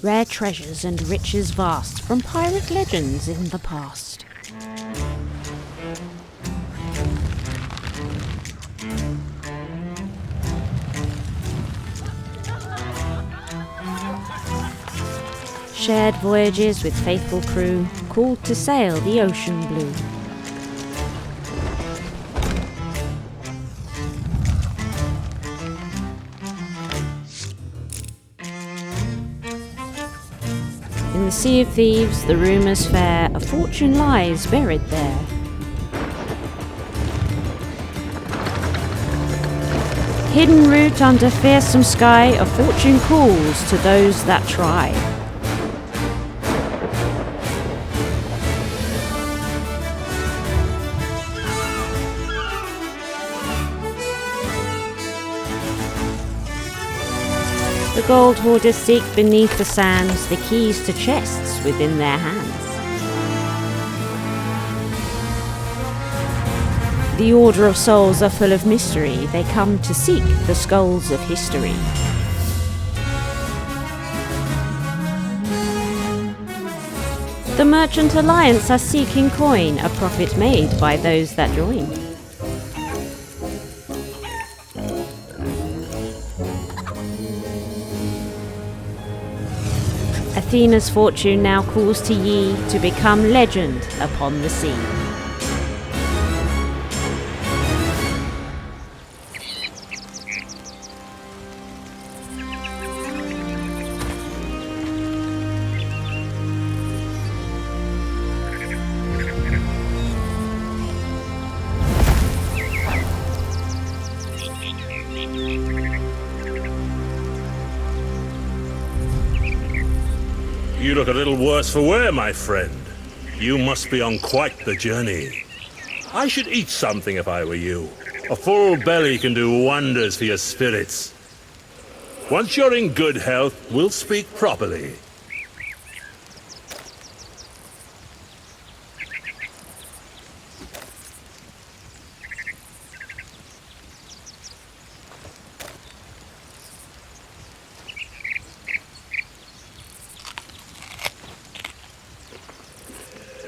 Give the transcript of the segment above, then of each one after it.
rare treasures and riches vast from pirate legends in the past. Shared voyages with faithful crew, called to sail the ocean blue. In the Sea of Thieves, the rumours fair, a fortune lies buried there. Hidden route under fearsome sky, a fortune calls to those that try. The gold hoarders seek beneath the sands the keys to chests within their hands. The Order of Souls are full of mystery, they come to seek the skulls of history. The Merchant Alliance are seeking coin, a profit made by those that join. Athena's fortune now calls to ye to become legend upon the sea. You look a little worse for wear, my friend. You must be on quite the journey. I should eat something if I were you. A full belly can do wonders for your spirits. Once you're in good health, we'll speak properly.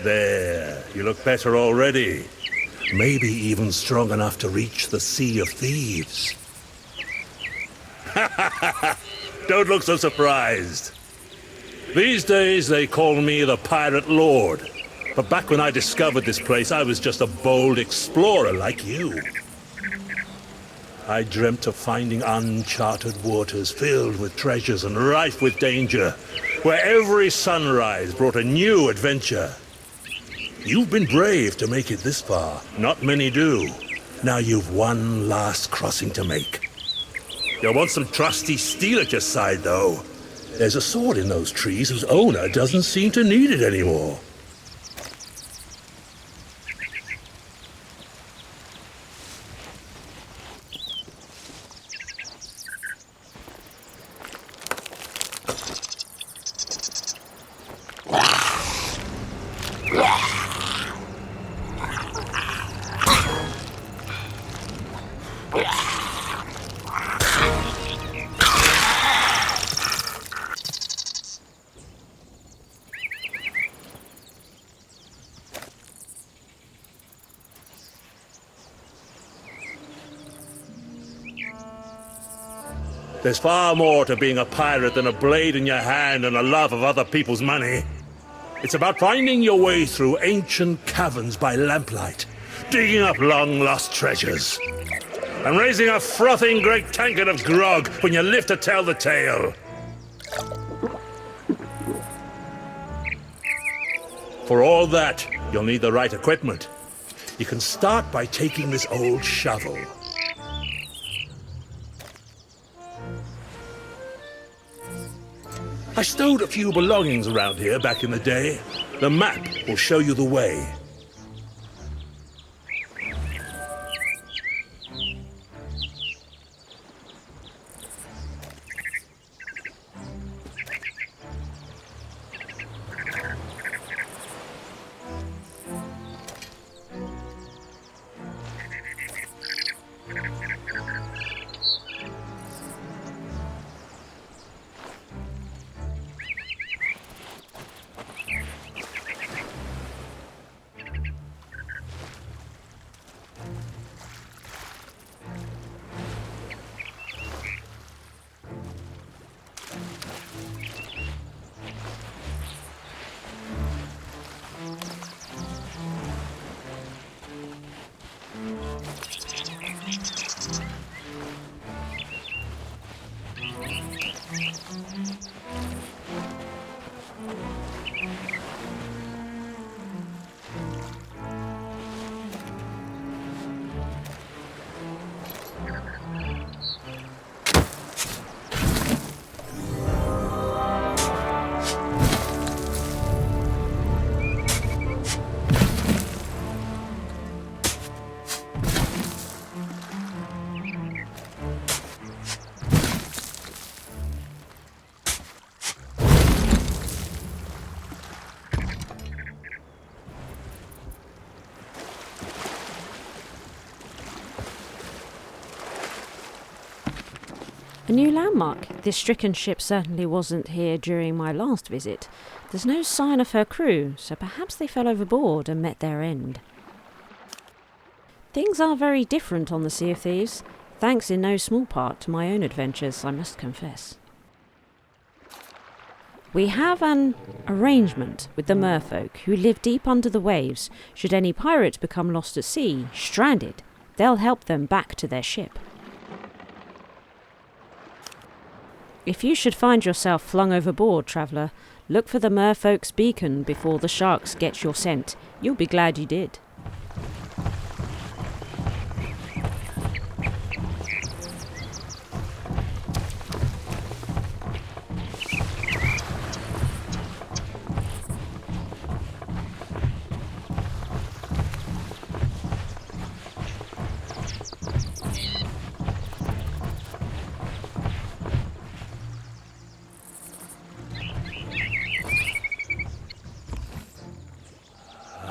There, you look better already. Maybe even strong enough to reach the Sea of Thieves. Don't look so surprised. These days they call me the Pirate Lord. But back when I discovered this place, I was just a bold explorer like you. I dreamt of finding uncharted waters filled with treasures and rife with danger, where every sunrise brought a new adventure. You've been brave to make it this far. Not many do. Now you've one last crossing to make. You'll want some trusty steel at your side, though. There's a sword in those trees whose owner doesn't seem to need it anymore. There's far more to being a pirate than a blade in your hand and a love of other people's money. It's about finding your way through ancient caverns by lamplight, digging up long-lost treasures, and raising a frothing great tankard of grog when you live to tell the tale. For all that, you'll need the right equipment. You can start by taking this old shovel. I stowed a few belongings around here back in the day. The map will show you the way. A new landmark. This stricken ship certainly wasn't here during my last visit. There's no sign of her crew, so perhaps they fell overboard and met their end. Things are very different on the Sea of Thieves, thanks in no small part to my own adventures, I must confess. We have an arrangement with the merfolk who live deep under the waves. Should any pirate become lost at sea, stranded, they'll help them back to their ship. If you should find yourself flung overboard, traveller, look for the merfolk's beacon before the sharks get your scent. You'll be glad you did.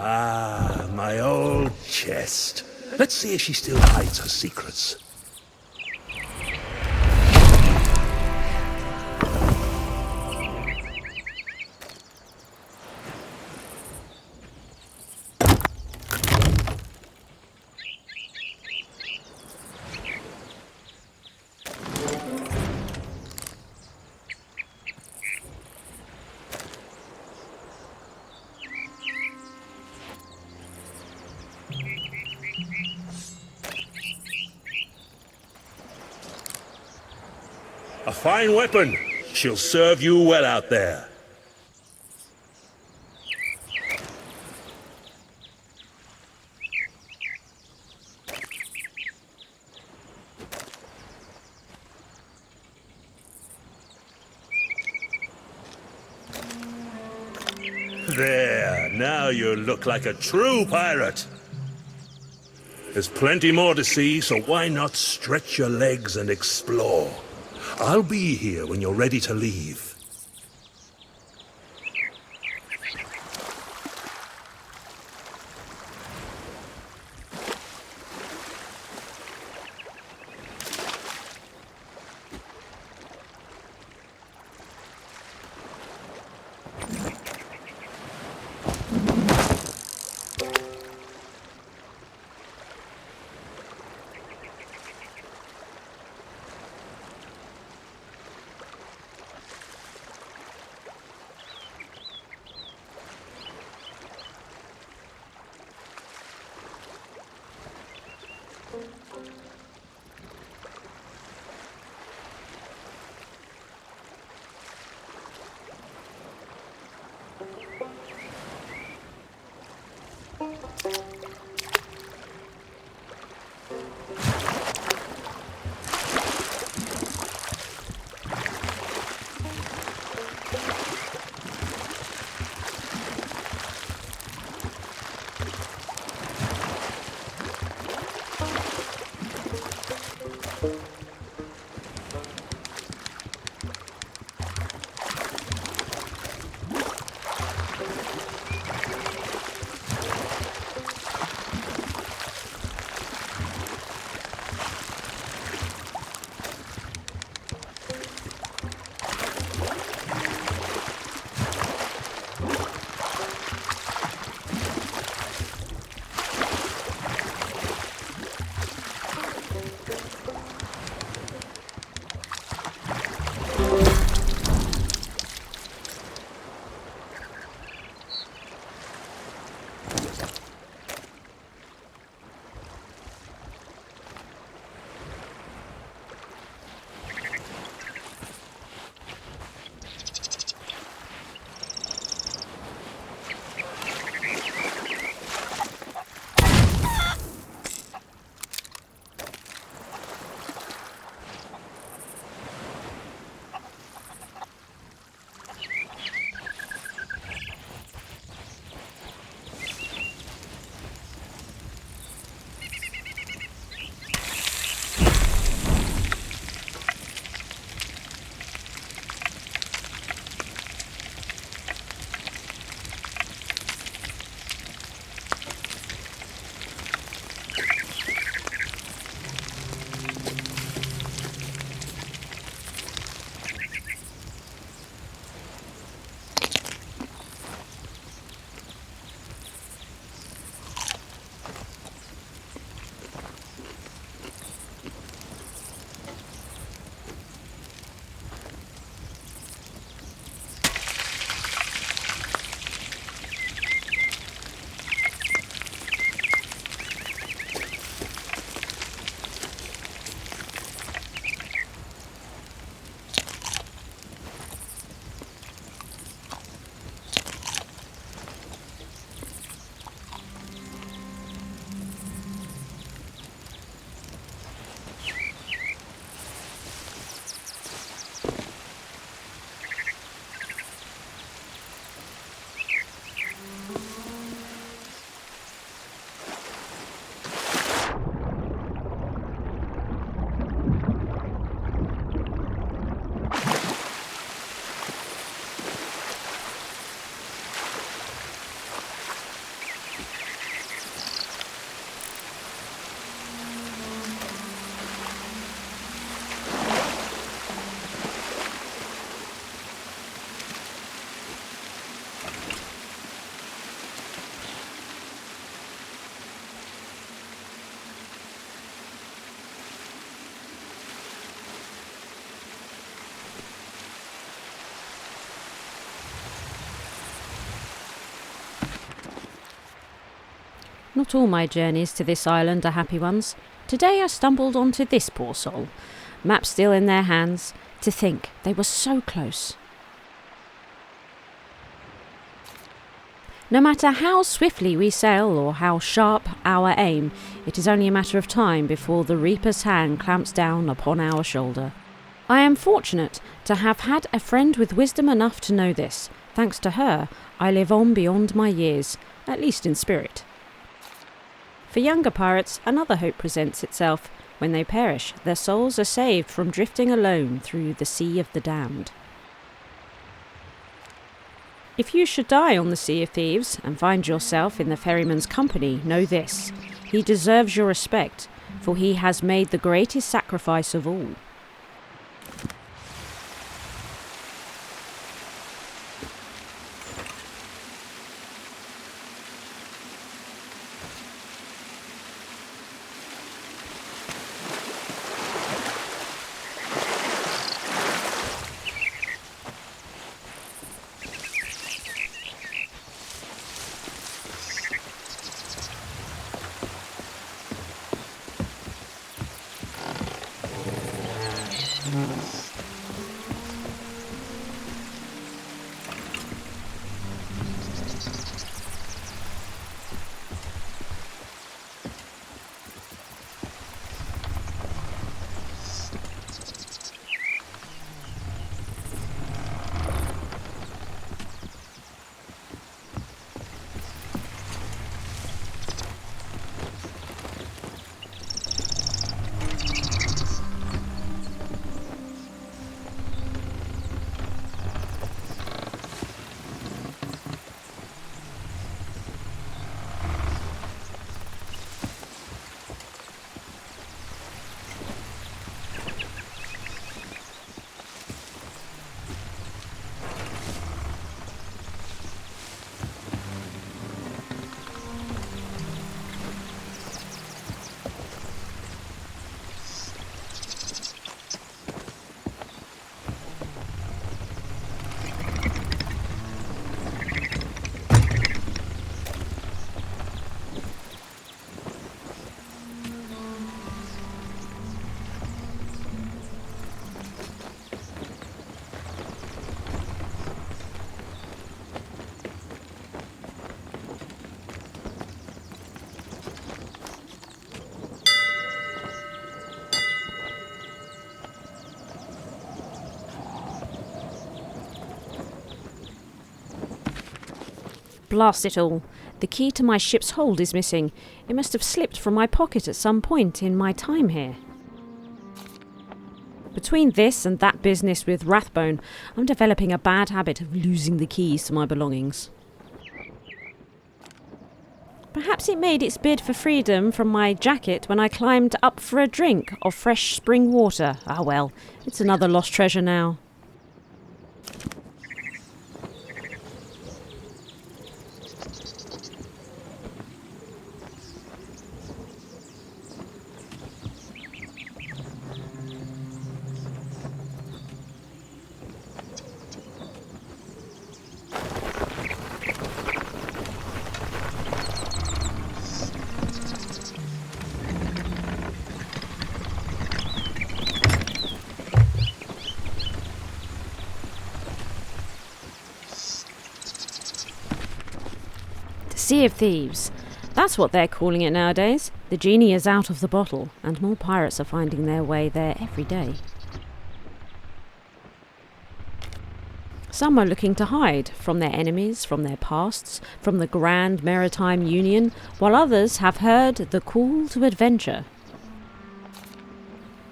Ah, my old chest. Let's see if she still hides her secrets. A fine weapon. She'll serve you well out there. There, now you look like a true pirate. There's plenty more to see, so why not stretch your legs and explore? I'll be here when you're ready to leave. Not all my journeys to this island are happy ones. Today I stumbled onto this poor soul. Map still in their hands. To think they were so close. No matter how swiftly we sail or how sharp our aim, it is only a matter of time before the Reaper's hand clamps down upon our shoulder. I am fortunate to have had a friend with wisdom enough to know this. Thanks to her, I live on beyond my years, at least in spirit. For younger pirates, another hope presents itself. When they perish, their souls are saved from drifting alone through the sea of the damned. If you should die on the Sea of Thieves and find yourself in the ferryman's company, know this: he deserves your respect, for he has made the greatest sacrifice of all. Blast it all. The key to my ship's hold is missing. It must have slipped from my pocket at some point in my time here. Between this and that business with Rathbone, I'm developing a bad habit of losing the keys to my belongings. Perhaps it made its bid for freedom from my jacket when I climbed up for a drink of fresh spring water. Ah well, it's another lost treasure now. Sea of Thieves. That's what they're calling it nowadays. The genie is out of the bottle, and more pirates are finding their way there every day. Some are looking to hide from their enemies, from their pasts, from the Grand Maritime Union, while others have heard the call to adventure.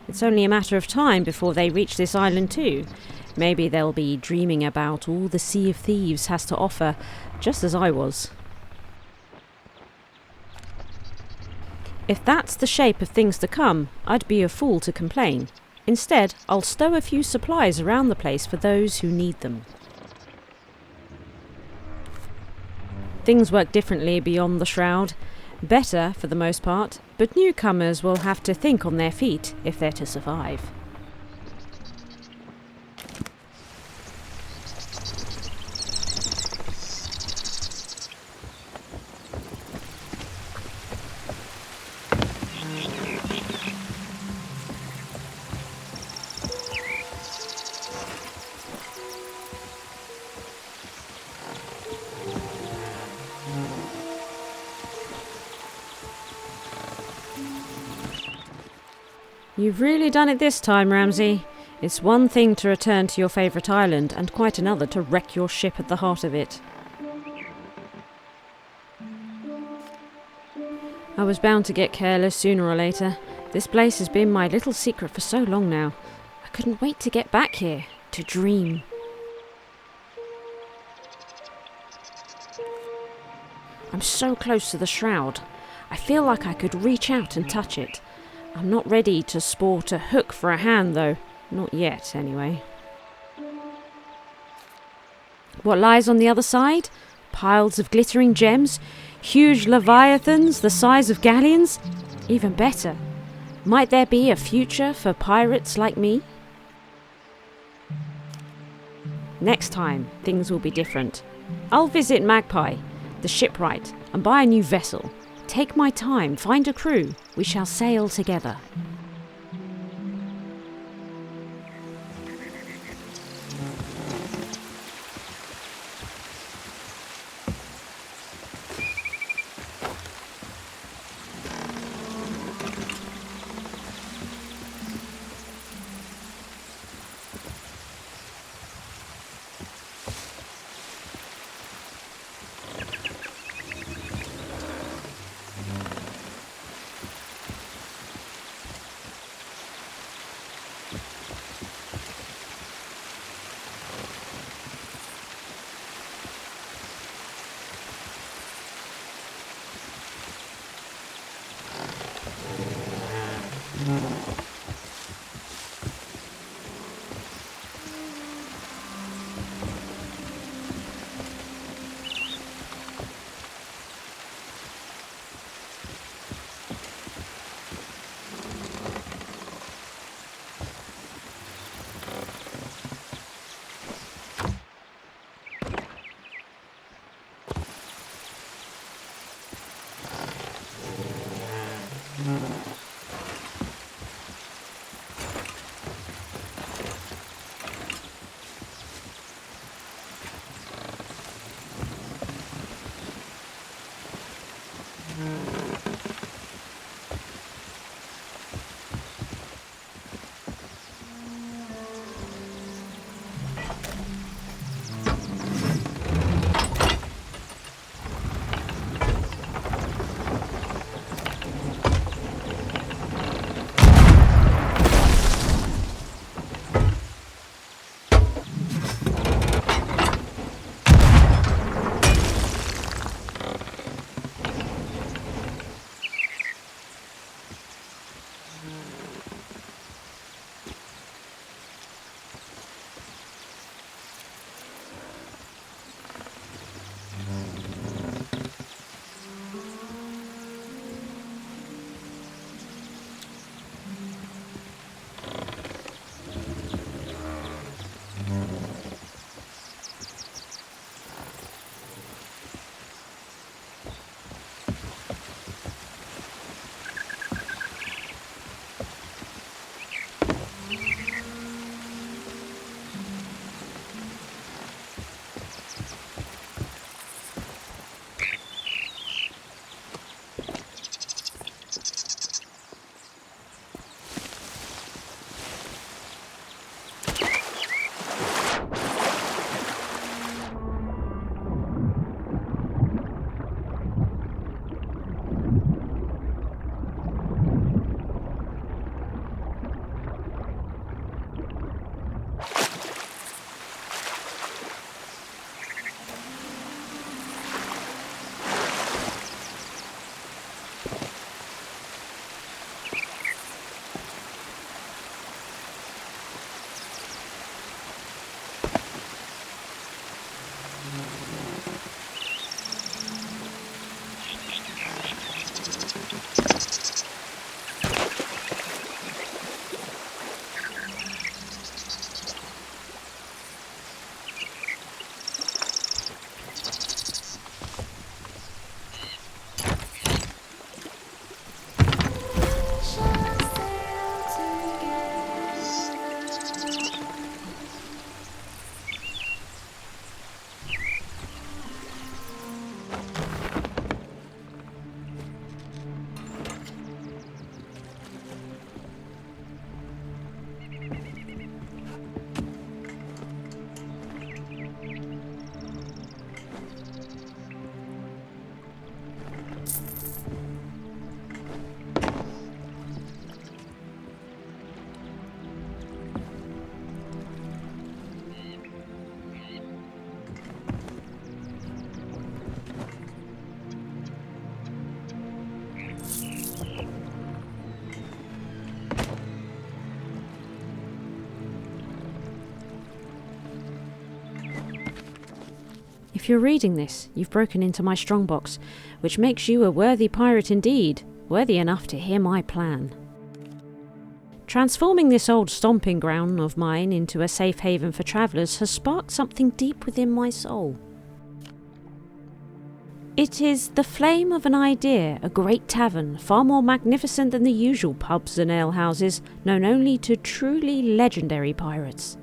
It's only a matter of time before they reach this island too. Maybe they'll be dreaming about all the Sea of Thieves has to offer, just as I was. If that's the shape of things to come, I'd be a fool to complain. Instead, I'll stow a few supplies around the place for those who need them. Things work differently beyond the shroud. Better, for the most part, but newcomers will have to think on their feet if they're to survive. You've really done it this time, Ramsay. It's one thing to return to your favourite island, and quite another to wreck your ship at the heart of it. I was bound to get careless sooner or later. This place has been my little secret for so long now. I couldn't wait to get back here, to dream. I'm so close to the shroud. I feel like I could reach out and touch it. I'm not ready to sport a hook for a hand, though. Not yet, anyway. What lies on the other side? Piles of glittering gems? Huge leviathans the size of galleons? Even better. Might there be a future for pirates like me? Next time, things will be different. I'll visit Magpie, the shipwright, and buy a new vessel. Take my time, find a crew. We shall sail together. If you're reading this, you've broken into my strongbox, which makes you a worthy pirate indeed, worthy enough to hear my plan. Transforming this old stomping ground of mine into a safe haven for travellers has sparked something deep within my soul. It is the flame of an idea, a great tavern, far more magnificent than the usual pubs and alehouses, known only to truly legendary pirates.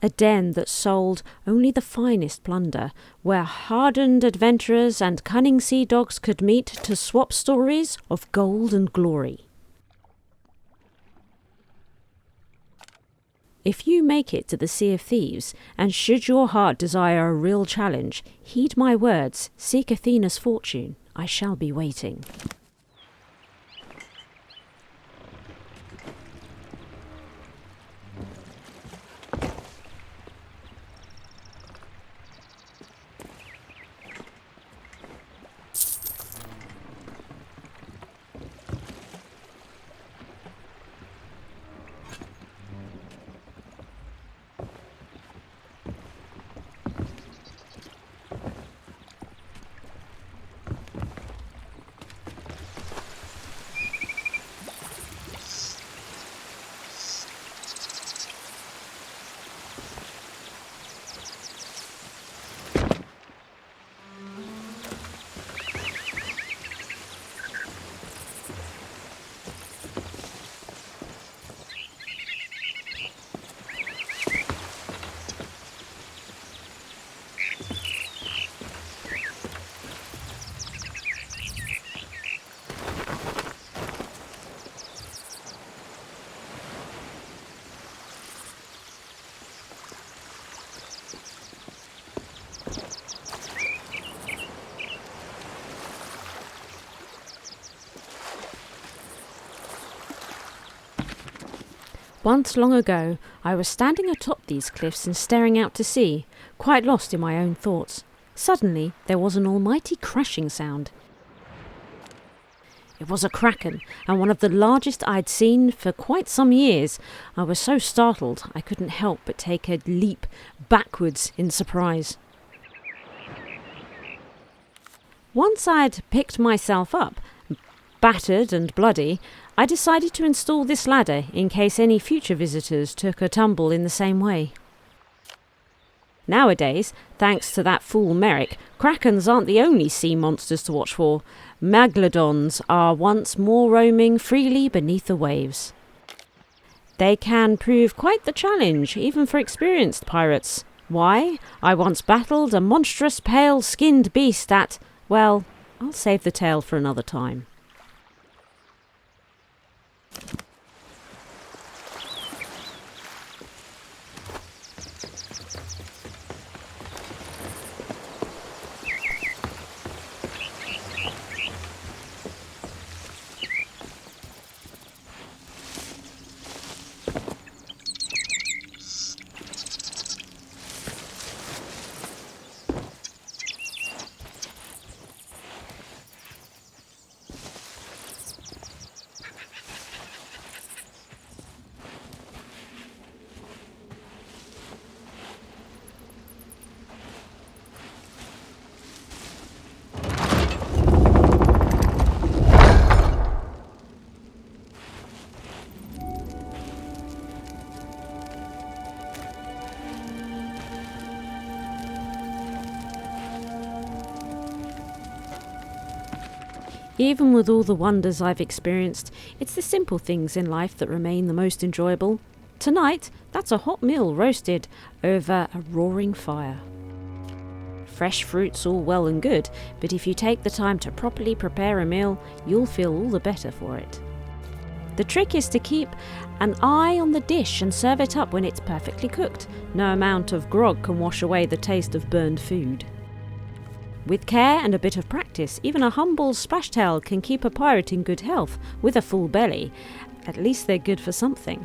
A den that sold only the finest plunder, where hardened adventurers and cunning sea dogs could meet to swap stories of gold and glory. If you make it to the Sea of Thieves, and should your heart desire a real challenge, heed my words, seek Athena's fortune. I shall be waiting. Once long ago, I was standing atop these cliffs and staring out to sea, quite lost in my own thoughts. Suddenly, there was an almighty crashing sound. It was a kraken, and one of the largest I'd seen for quite some years. I was so startled, I couldn't help but take a leap backwards in surprise. Once I'd picked myself up, battered and bloody, I decided to install this ladder in case any future visitors took a tumble in the same way. Nowadays, thanks to that fool Merrick, krakens aren't the only sea monsters to watch for. Megalodons are once more roaming freely beneath the waves. They can prove quite the challenge, even for experienced pirates. Why? I once battled a monstrous pale-skinned beast at, well, I'll save the tale for another time. Even with all the wonders I've experienced, it's the simple things in life that remain the most enjoyable. Tonight, that's a hot meal roasted over a roaring fire. Fresh fruit's all well and good, but if you take the time to properly prepare a meal, you'll feel all the better for it. The trick is to keep an eye on the dish and serve it up when it's perfectly cooked. No amount of grog can wash away the taste of burned food. With care and a bit of practice, even a humble splashtail can keep a pirate in good health with a full belly. At least they're good for something.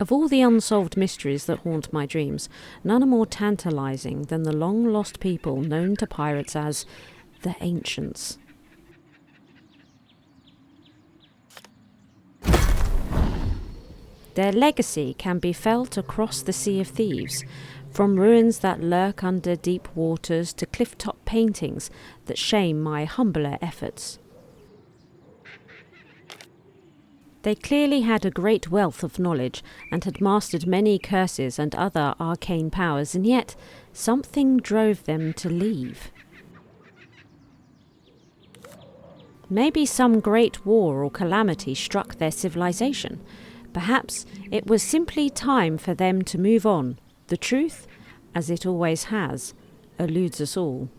Of all the unsolved mysteries that haunt my dreams, none are more tantalising than the long-lost people known to pirates as the Ancients. Their legacy can be felt across the Sea of Thieves, from ruins that lurk under deep waters to cliff-top paintings that shame my humbler efforts. They clearly had a great wealth of knowledge and had mastered many curses and other arcane powers, and yet something drove them to leave. Maybe some great war or calamity struck their civilization. Perhaps it was simply time for them to move on. The truth, as it always has, eludes us all.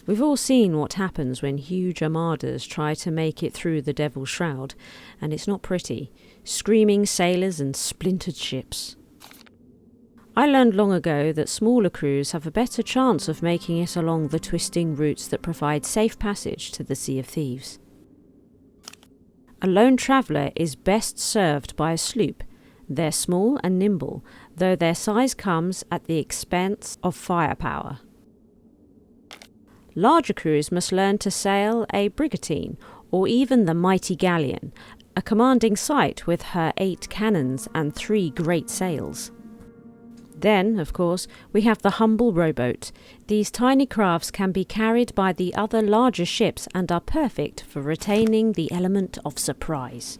We've all seen what happens when huge armadas try to make it through the Devil's Shroud, and it's not pretty. Screaming sailors and splintered ships. I learned long ago that smaller crews have a better chance of making it along the twisting routes that provide safe passage to the Sea of Thieves. A lone traveller is best served by a sloop. They're small and nimble, though their size comes at the expense of firepower. Larger crews must learn to sail a brigantine, or even the mighty galleon, a commanding sight with her 8 cannons and 3 great sails. Then, of course, we have the humble rowboat. These tiny crafts can be carried by the other larger ships and are perfect for retaining the element of surprise.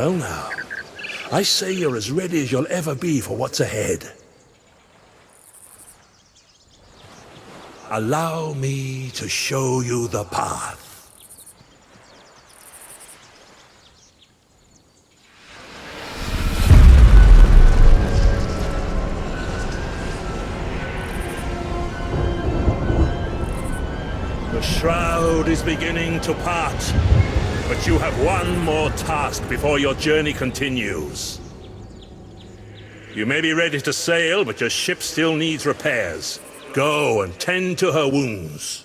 Well now, I say you're as ready as you'll ever be for what's ahead. Allow me to show you the path. The shroud is beginning to part, but you have one more task before your journey continues. You may be ready to sail, but your ship still needs repairs. Go and tend to her wounds.